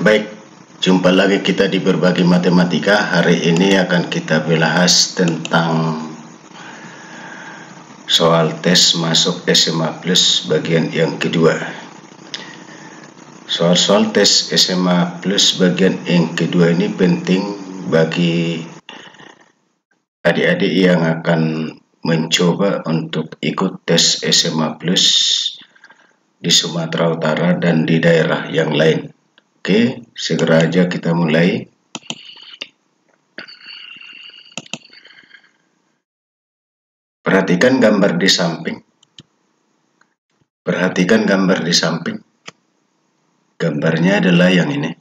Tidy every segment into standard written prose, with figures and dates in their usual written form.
Baik, jumpa lagi kita di Berbagi Matematika. Hari ini akan kita bahas tentang soal tes masuk SMA Plus bagian yang kedua. Soal-soal tes SMA Plus bagian yang kedua ini penting bagi adik-adik yang akan mencoba untuk ikut tes SMA Plus di Sumatera Utara dan di daerah yang lain. Oke, segera aja kita mulai. Perhatikan gambar di samping. Perhatikan gambar di samping. Gambarnya adalah yang ini.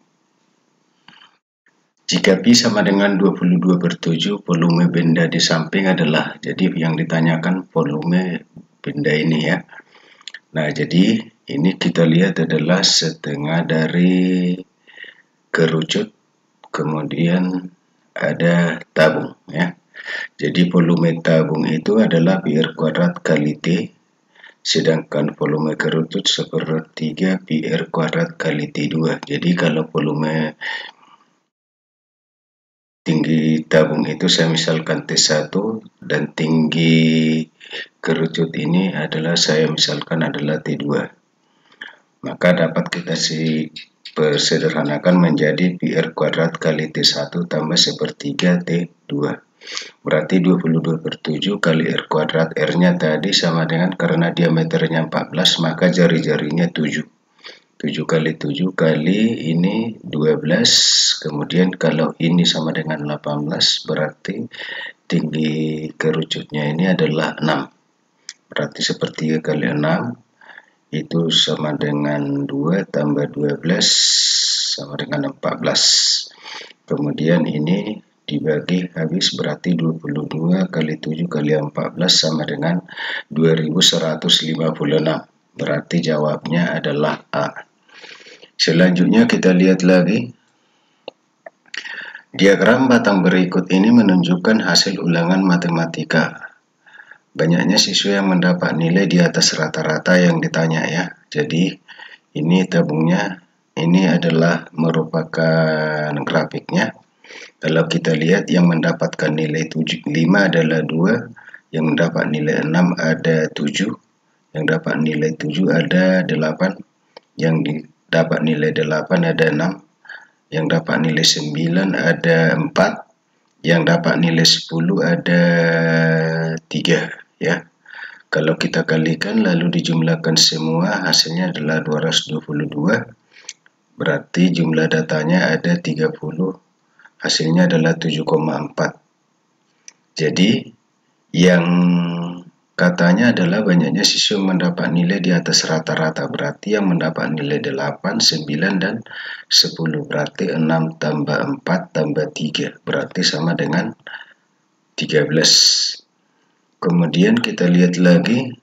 Jika Pi sama dengan 22/7, volume benda di samping adalah, jadi yang ditanyakan volume benda ini ya. Nah, jadi ini kita lihat adalah setengah dari kerucut, kemudian ada tabung ya. Jadi volume tabung itu adalah PR kuadrat kali T, sedangkan volume kerucut sepertiga PR kuadrat kali T2. Jadi kalau volume tinggi tabung itu saya misalkan T1 dan tinggi kerucut ini adalah saya misalkan adalah T2. Maka dapat kita sederhanakan menjadi PR kuadrat kali T1 tambah sepertiga T2. Berarti 22/7 kali R kuadrat. R-nya tadi sama dengan, karena diameternya 14, maka jari-jarinya 7. 7 kali 7 kali ini 12. Kemudian kalau ini sama dengan 18, berarti tinggi kerucutnya ini adalah 6. Berarti sepertiga kali 6 itu sama dengan 2 tambah 12 sama dengan 14. Kemudian ini dibagi habis, berarti 22 kali 7 kali 14 sama dengan 2156. Berarti jawabnya adalah A. Selanjutnya kita lihat lagi. Diagram batang berikut ini menunjukkan hasil ulangan matematika. Banyaknya siswa yang mendapat nilai di atas rata-rata yang ditanya ya. Jadi ini tabungnya, ini adalah merupakan grafiknya. Kalau kita lihat yang mendapatkan nilai 5 adalah 2, yang mendapat nilai 6 ada 7, yang dapat nilai 7 ada 8, yang dapat nilai 8 ada 6, yang dapat nilai 9 ada 4, yang dapat nilai 10 ada 3 ya. Kalau kita kalikan lalu dijumlahkan semua, hasilnya adalah 222. Berarti jumlah datanya ada 30. Hasilnya adalah 7,4. Jadi yang katanya adalah banyaknya siswa mendapat nilai di atas rata-rata. Berarti yang mendapat nilai 8, 9, dan 10. Berarti 6 tambah 4 tambah 3. Berarti sama dengan 13. Kemudian kita lihat lagi.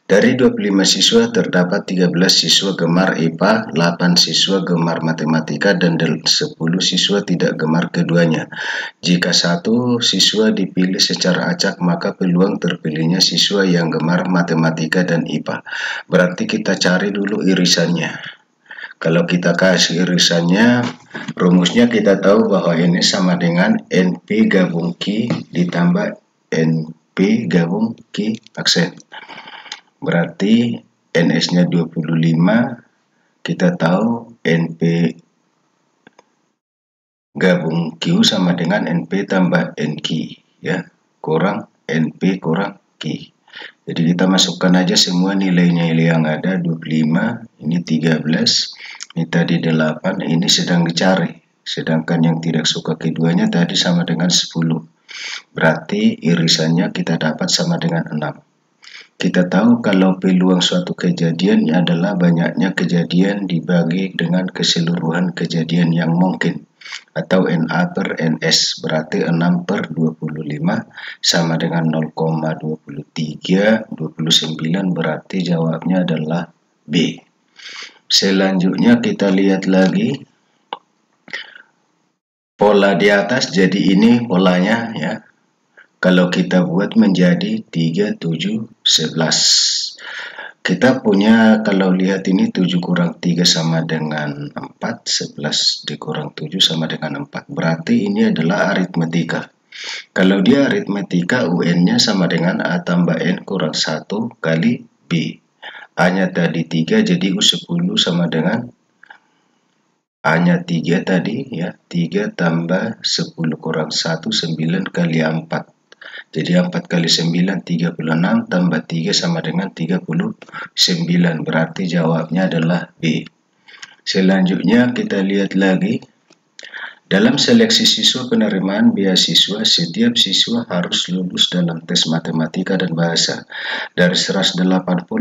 Dari 25 siswa terdapat 13 siswa gemar IPA, 8 siswa gemar matematika, dan 10 siswa tidak gemar keduanya. Jika satu siswa dipilih secara acak, maka peluang terpilihnya siswa yang gemar matematika dan IPA. Berarti kita cari dulu irisannya. Kalau kita kasih irisannya, rumusnya kita tahu bahwa ini sama dengan NP gabung Q ditambah NP gabung Q aksen. Berarti NS-nya 25, kita tahu NP gabung Q sama dengan NP tambah NQ ya, kurang NP kurang Q. Jadi kita masukkan aja semua nilainya yang ada. 25, ini 13, ini tadi 8, ini sedang dicari. Sedangkan yang tidak suka keduanya tadi sama dengan 10. Berarti irisannya kita dapat sama dengan 6. Kita tahu kalau peluang suatu kejadian adalah banyaknya kejadian dibagi dengan keseluruhan kejadian yang mungkin, atau NA per NS. Berarti 6 per 25 sama dengan 0,2329. Berarti jawabnya adalah B. Selanjutnya kita lihat lagi pola di atas. Jadi ini polanya ya. Kalau kita buat menjadi 3, 7, 11. Kita punya, kalau lihat ini 7 kurang 3 sama dengan 4, 11 dikurang 7 sama dengan 4. Berarti ini adalah aritmetika. Kalau dia aritmetika, UN-nya sama dengan A tambah N kurang 1 kali B. A-nya tadi 3, jadi U10 sama dengan A-nya 3 tadi, ya. 3 tambah 10 kurang 1, 9 kali 4. Jadi 4 kali 9, 36, tambah 3 sama dengan 39. Berarti jawabnya adalah B. Selanjutnya kita lihat lagi. Dalam seleksi siswa penerimaan beasiswa, setiap siswa harus lulus dalam tes matematika dan bahasa. Dari 180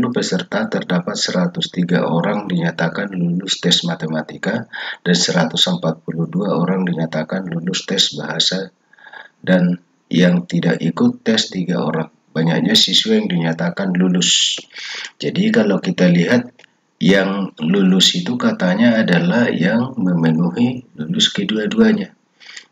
peserta, terdapat 103 orang dinyatakan lulus tes matematika dan 142 orang dinyatakan lulus tes bahasa, dan yang tidak ikut tes 3 orang. Banyaknya siswa yang dinyatakan lulus. Jadi kalau kita lihat, yang lulus itu katanya adalah yang memenuhi lulus kedua-duanya.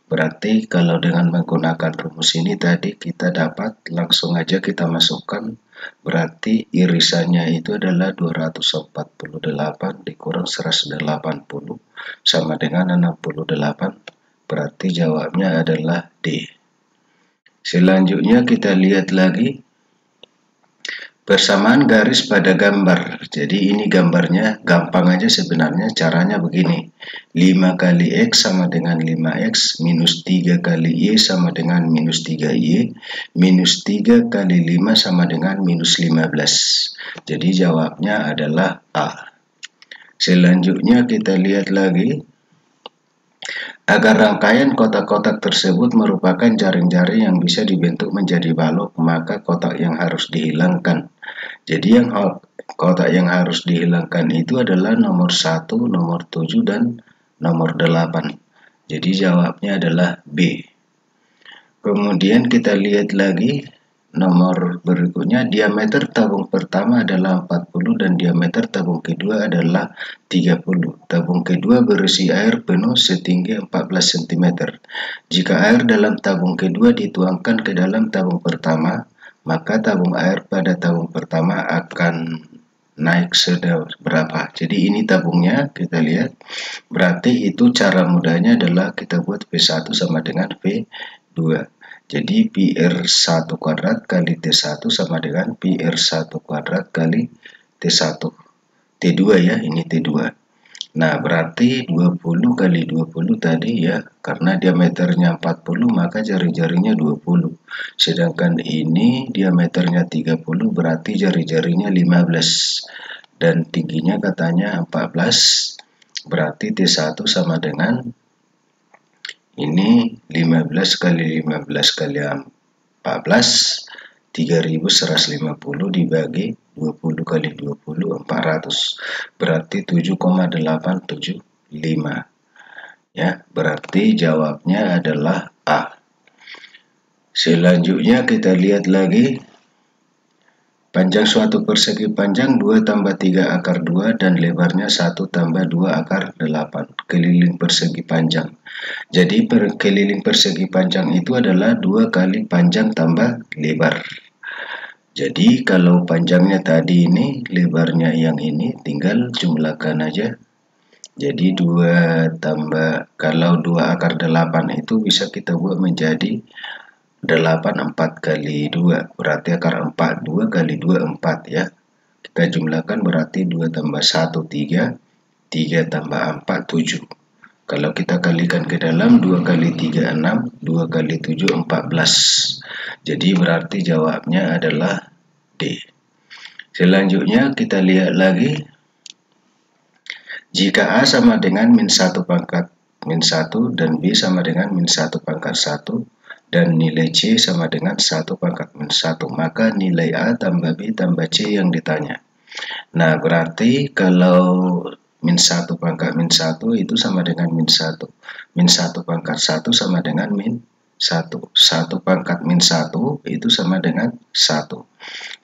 Berarti kalau dengan menggunakan rumus ini tadi, kita dapat langsung aja kita masukkan. Berarti irisannya itu adalah 248 dikurang 180 sama dengan 68. Berarti jawabnya adalah D. Selanjutnya kita lihat lagi persamaan garis pada gambar. Jadi ini gambarnya gampang aja sebenarnya, caranya begini. 5 kali X sama dengan 5X, minus 3 kali Y sama dengan minus 3Y, minus 3 kali 5 sama dengan minus 15. Jadi jawabnya adalah A. Selanjutnya kita lihat lagi. Agar rangkaian kotak-kotak tersebut merupakan jaring-jaring yang bisa dibentuk menjadi balok, maka kotak yang harus dihilangkan. Jadi kotak yang harus dihilangkan itu adalah nomor 1, nomor 7, dan nomor 8. Jadi jawabnya adalah B. Kemudian kita lihat lagi nomor berikutnya, diameter tabung pertama adalah 40 dan diameter tabung kedua adalah 30. Tabung kedua berisi air penuh setinggi 14 cm. Jika air dalam tabung kedua dituangkan ke dalam tabung pertama, maka tabung air pada tabung pertama akan naik seberapa. Jadi ini tabungnya, kita lihat. Berarti itu cara mudahnya adalah kita buat P1 sama dengan P2. Jadi PR1 kuadrat kali T1 sama dengan PR1 kuadrat kali T1. T2 ya, ini T2. Nah, berarti 20 kali 20 tadi ya, karena diameternya 40 maka jari-jarinya 20. Sedangkan ini diameternya 30, berarti jari-jarinya 15. Dan tingginya katanya 14, berarti T1 sama dengan ini 15 kali 15 kali 14, 3150 dibagi 20 kali 20, 400. Berarti 7,875. Ya, berarti jawabnya adalah A. Selanjutnya kita lihat lagi. Panjang suatu persegi panjang 2 tambah 3 akar 2 dan lebarnya 1 tambah 2 akar 8. Keliling persegi panjang. Jadi keliling persegi panjang itu adalah 2 kali panjang tambah lebar. Jadi kalau panjangnya tadi ini, lebarnya yang ini, tinggal jumlahkan aja. Jadi 2 tambah, kalau 2 akar 8 itu bisa kita buat menjadi 8 4 kali 2, berarti akar 4, 2 kali 2 4 ya. Kita jumlahkan berarti 2 tambah 1 3, 3 tambah 4 7. Kalau kita kalikan ke dalam, 2 kali 3 6, 2 kali 7 14. Jadi berarti jawabnya adalah D. Selanjutnya kita lihat lagi. Jika A sama dengan min 1 pangkat min 1 dan B sama dengan min 1 pangkat 1 dan nilai C sama dengan 1 pangkat min 1, maka nilai A tambah B tambah C yang ditanya. Nah, berarti kalau min 1 pangkat min 1 itu sama dengan min 1. Min 1 pangkat 1 sama dengan min 1. 1 pangkat min 1 itu sama dengan 1.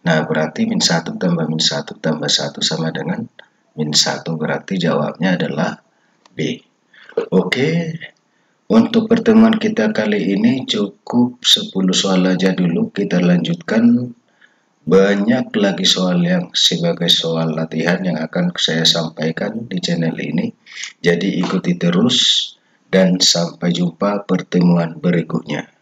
Nah, berarti min 1 tambah min 1 tambah 1 sama dengan min 1. Berarti jawabnya adalah B. Oke. Untuk pertemuan kita kali ini cukup 10 soal aja dulu. Kita lanjutkan Banyak lagi soal yang sebagai soal latihan yang akan saya sampaikan di channel ini. Jadi ikuti terus dan sampai jumpa pertemuan berikutnya.